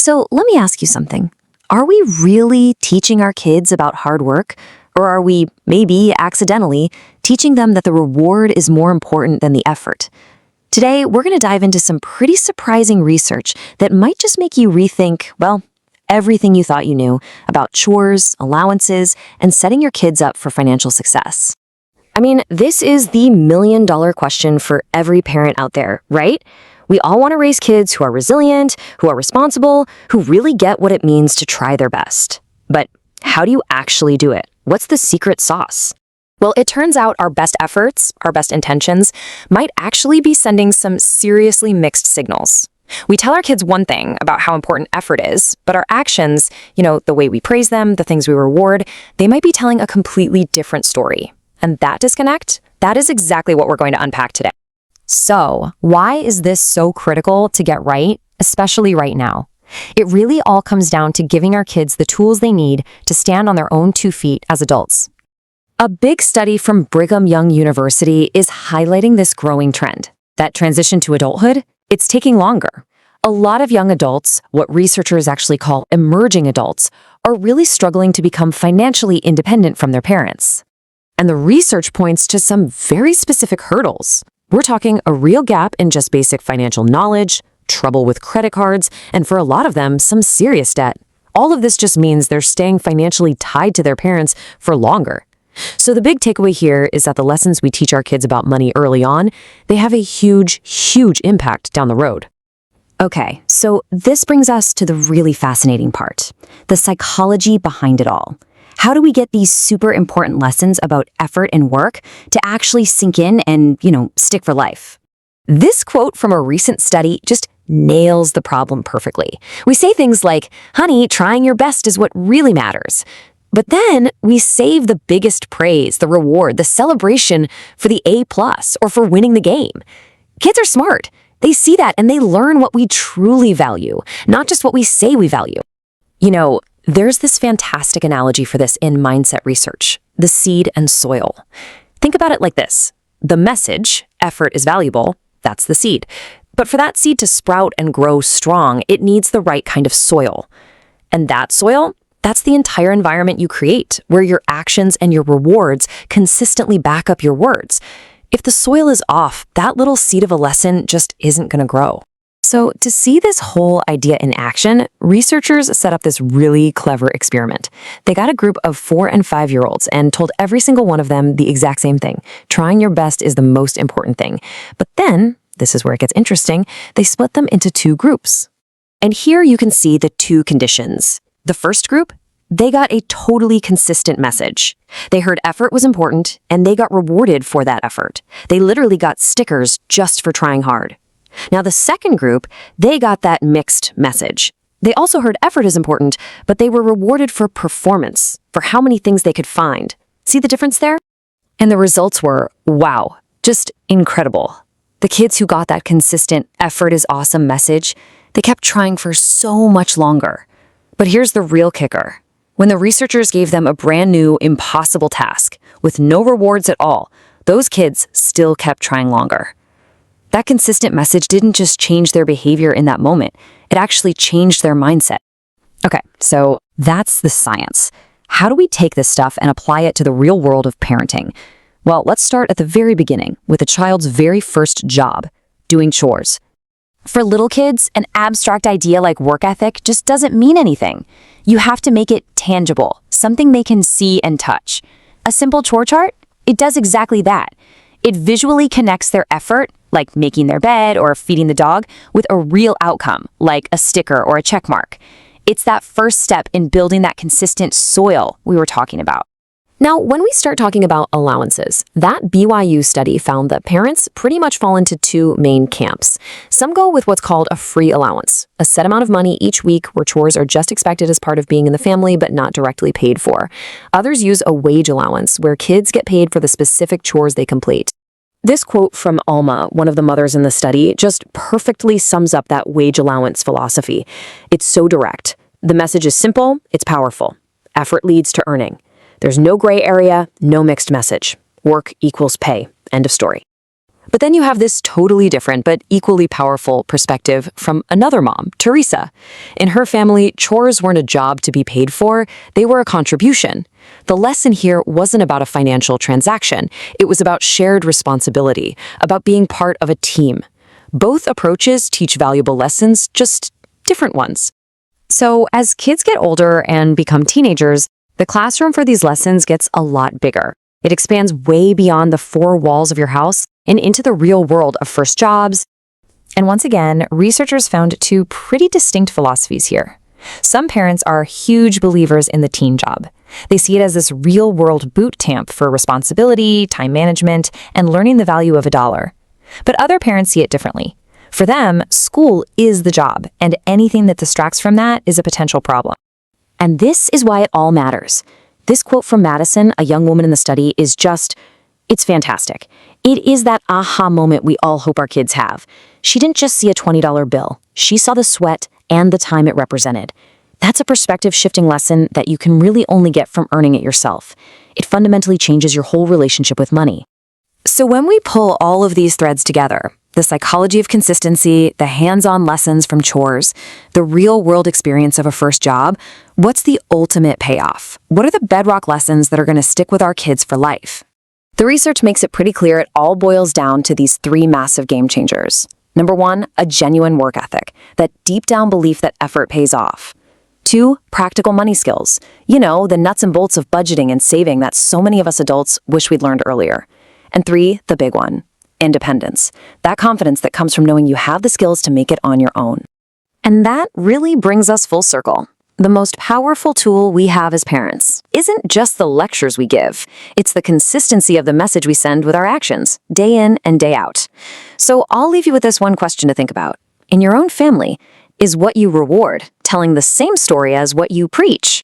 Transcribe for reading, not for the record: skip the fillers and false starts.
So let me ask you something. Are we really teaching our kids about hard work? Or are we, maybe accidentally, teaching them that the reward is more important than the effort? Today, we're going to dive into some pretty surprising research that might just make you rethink, well, everything you thought you knew about chores, allowances, and setting your kids up for financial success. I mean, this is the million-dollar question for every parent out there, right? We all want to raise kids who are resilient, who are responsible, who really get what it means to try their best. But how do you actually do it? What's the secret sauce? Well, it turns out our best efforts, our best intentions, might actually be sending some seriously mixed signals. We tell our kids one thing about how important effort is, but our actions, the way we praise them, the things we reward, they might be telling a completely different story. And that disconnect, that is exactly what we're going to unpack today. So, why is this so critical to get right, especially right now? It really all comes down to giving our kids the tools they need to stand on their own 2 feet as adults. A big study from Brigham Young University is highlighting this growing trend. That transition to adulthood, it's taking longer. A lot of young adults, what researchers actually call emerging adults, are really struggling to become financially independent from their parents. And the research points to some very specific hurdles. We're talking a real gap in just basic financial knowledge, trouble with credit cards, and for a lot of them, some serious debt. All of this just means they're staying financially tied to their parents for longer. So the big takeaway here is that the lessons we teach our kids about money early on, they have a huge, huge impact down the road. Okay, so this brings us to the really fascinating part, the psychology behind it all. How do we get these super important lessons about effort and work to actually sink in and, stick for life? This quote from a recent study just nails the problem perfectly. We say things like, honey, trying your best is what really matters. But then we save the biggest praise, the reward, the celebration for the A+ or for winning the game. Kids are smart. They see that and they learn what we truly value, not just what we say we value. There's this fantastic analogy for this in mindset research, the seed and soil. Think about it like this. The message, effort is valuable, that's the seed. But for that seed to sprout and grow strong, it needs the right kind of soil. And that soil, that's the entire environment you create, where your actions and your rewards consistently back up your words. If the soil is off, that little seed of a lesson just isn't going to grow. So to see this whole idea in action, researchers set up this really clever experiment. They got a group of 4- and 5-year-olds and told every single one of them the exact same thing. Trying your best is the most important thing. But then, this is where it gets interesting, they split them into 2 groups. And here you can see the 2 conditions. The first group, they got a totally consistent message. They heard effort was important, and they got rewarded for that effort. They literally got stickers just for trying hard. Now, the second group, they got that mixed message. They also heard effort is important, but they were rewarded for performance, for how many things they could find. See the difference there? And the results were, wow, just incredible. The kids who got that consistent effort is awesome message, they kept trying for so much longer. But here's the real kicker. When the researchers gave them a brand new, impossible task, with no rewards at all, those kids still kept trying longer. That consistent message didn't just change their behavior in that moment, it actually changed their mindset. Okay, so that's the science. How do we take this stuff and apply it to the real world of parenting? Well, let's start at the very beginning, with a child's very first job, doing chores. For little kids, an abstract idea like work ethic just doesn't mean anything. You have to make it tangible, something they can see and touch. A simple chore chart? It does exactly that. It visually connects their effort, like making their bed or feeding the dog, with a real outcome, like a sticker or a check mark. It's that first step in building that consistent soil we were talking about. Now, when we start talking about allowances, that BYU study found that parents pretty much fall into 2 main camps. Some go with what's called a free allowance, a set amount of money each week where chores are just expected as part of being in the family but not directly paid for. Others use a wage allowance, where kids get paid for the specific chores they complete. This quote from Alma, one of the mothers in the study, just perfectly sums up that wage allowance philosophy. It's so direct. The message is simple, it's powerful. Effort leads to earning. There's no gray area, no mixed message. Work equals pay. End of story. But then you have this totally different but equally powerful perspective from another mom, Teresa. In her family, chores weren't a job to be paid for, they were a contribution. The lesson here wasn't about a financial transaction, it was about shared responsibility, about being part of a team. Both approaches teach valuable lessons, just different ones. So, as kids get older and become teenagers, the classroom for these lessons gets a lot bigger. It expands way beyond the four walls of your house and into the real world of first jobs. And once again, researchers found two pretty distinct philosophies here. Some parents are huge believers in the teen job. They see it as this real-world boot camp for responsibility, time management, and learning the value of a dollar. But other parents see it differently. For them, school is the job, and anything that distracts from that is a potential problem. And this is why it all matters. This quote from Madison, a young woman in the study, is just, it's fantastic. It is that aha moment we all hope our kids have. She didn't just see a $20 bill. She saw the sweat and the time it represented. That's a perspective-shifting lesson that you can really only get from earning it yourself. It fundamentally changes your whole relationship with money. So when we pull all of these threads together, the psychology of consistency, the hands-on lessons from chores, the real-world experience of a first job, what's the ultimate payoff? What are the bedrock lessons that are going to stick with our kids for life? The research makes it pretty clear it all boils down to these three massive game changers. Number one, a genuine work ethic, that deep-down belief that effort pays off. Two, practical money skills. You know, the nuts and bolts of budgeting and saving that so many of us adults wish we'd learned earlier. And three, the big one, independence. That confidence that comes from knowing you have the skills to make it on your own. And that really brings us full circle. The most powerful tool we have as parents isn't just the lectures we give. It's the consistency of the message we send with our actions, day in and day out. So I'll leave you with this one question to think about. In your own family, is what you reward telling the same story as what you preach?